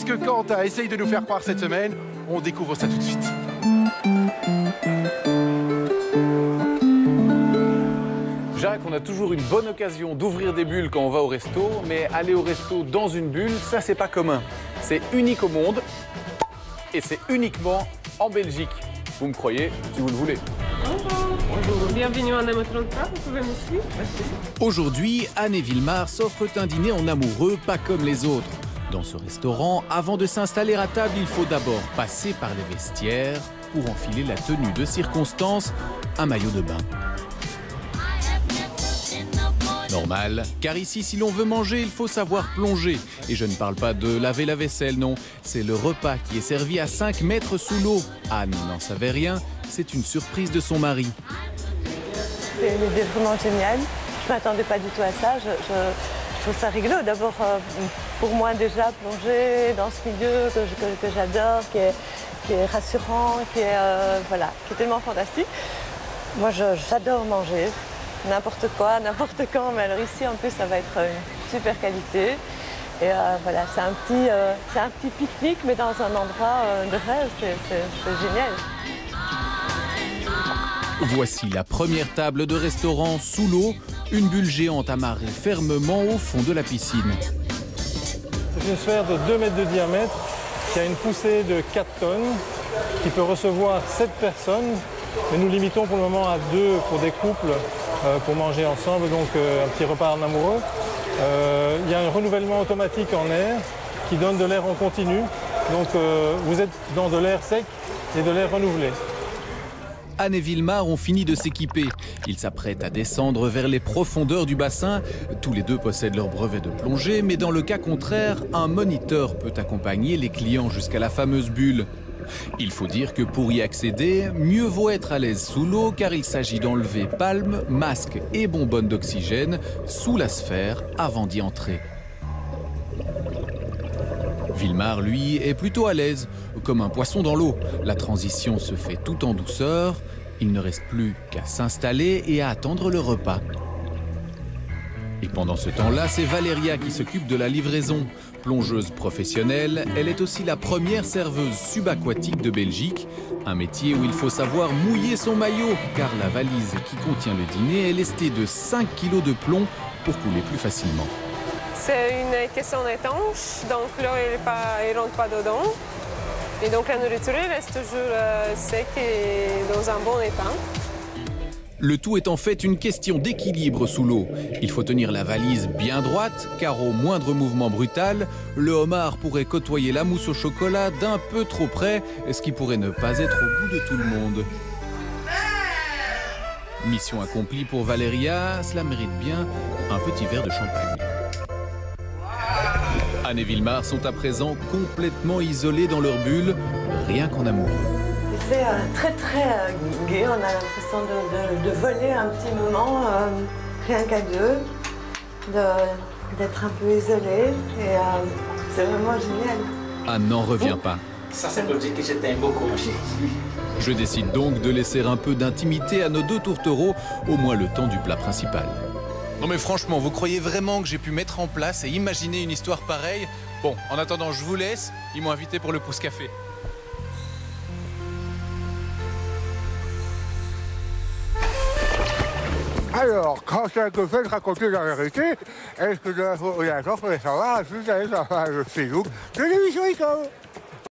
Qu'est-ce que Quentin essaye de nous faire croire cette semaine? On découvre ça tout de suite. Jacques, on a toujours une bonne occasion d'ouvrir des bulles quand on va au resto, mais aller au resto dans une bulle, ça c'est pas commun. C'est unique au monde et c'est uniquement en Belgique. Vous me croyez si vous le voulez. Bonjour. Bienvenue en Amotranta, vous pouvez me suivre? Merci. Aujourd'hui, Anne et Villemar s'offrent un dîner en amoureux, pas comme les autres. Dans ce restaurant, avant de s'installer à table, il faut d'abord passer par les vestiaires pour enfiler la tenue de circonstance, un maillot de bain. Normal, car ici, si l'on veut manger, il faut savoir plonger. Et je ne parle pas de laver la vaisselle, non. C'est le repas qui est servi à 5 mètres sous l'eau. Anne n'en savait rien, c'est une surprise de son mari. C'est une idée vraiment géniale. Je ne m'attendais pas du tout à ça. Je trouve ça rigolo. D'abord, pour moi déjà, plonger dans ce milieu que j'adore, qui est rassurant, qui est tellement fantastique. Moi, j'adore manger. N'importe quoi, n'importe quand, mais alors ici en plus ça va être une super qualité. Et voilà, c'est un petit pique-nique mais dans un endroit de rêve, c'est génial. Voici la première table de restaurant sous l'eau, une bulle géante amarrée fermement au fond de la piscine. C'est une sphère de 2 mètres de diamètre qui a une poussée de 4 tonnes, qui peut recevoir 7 personnes. Mais nous limitons pour le moment à 2 pour des couples pour manger ensemble, donc un petit repas en amoureux. Il y a un renouvellement automatique en air qui donne de l'air en continu. Donc vous êtes dans de l'air sec et de l'air renouvelé. Anne et Villemar ont fini de s'équiper. Ils s'apprêtent à descendre vers les profondeurs du bassin. Tous les deux possèdent leur brevet de plongée, mais dans le cas contraire, un moniteur peut accompagner les clients jusqu'à la fameuse bulle. Il faut dire que pour y accéder, mieux vaut être à l'aise sous l'eau car il s'agit d'enlever palme, masque et bonbonne d'oxygène sous la sphère avant d'y entrer. Villemar, lui, est plutôt à l'aise, comme un poisson dans l'eau. La transition se fait tout en douceur. Il ne reste plus qu'à s'installer et à attendre le repas. Et pendant ce temps-là, c'est Valéria qui s'occupe de la livraison. Plongeuse professionnelle, elle est aussi la première serveuse subaquatique de Belgique. Un métier où il faut savoir mouiller son maillot, car la valise qui contient le dîner est lestée de 5 kg de plomb pour couler plus facilement. C'est une caisson étanche, donc l'eau ne rentre pas dedans. Et donc la nourriture reste toujours sec et dans un bon état. Le tout est en fait une question d'équilibre sous l'eau. Il faut tenir la valise bien droite, car au moindre mouvement brutal, le homard pourrait côtoyer la mousse au chocolat d'un peu trop près, ce qui pourrait ne pas être au goût de tout le monde. Mission accomplie pour Valéria, cela mérite bien un petit verre de champagne. Anne et Villemar sont à présent complètement isolés dans leur bulle, rien qu'en amoureux. C'est très gai, on a l'impression de voler un petit moment, rien qu'à deux, d'être un peu isolé et c'est vraiment génial. Anne n'en revient pas. Ça c'est pour dire que je t'aime beaucoup, ma chérie. Je décide donc de laisser un peu d'intimité à nos 2 tourtereaux, au moins le temps du plat principal. Non mais franchement, vous croyez vraiment que j'ai pu mettre en place et imaginer une histoire pareille? Bon, en attendant, je vous laisse, ils m'ont invité pour le pouce-café. Alors, quand quelque chose raconter la vérité, est-ce que de la faut pourrait savoir, juste aller sur la page Facebook de l'émission École.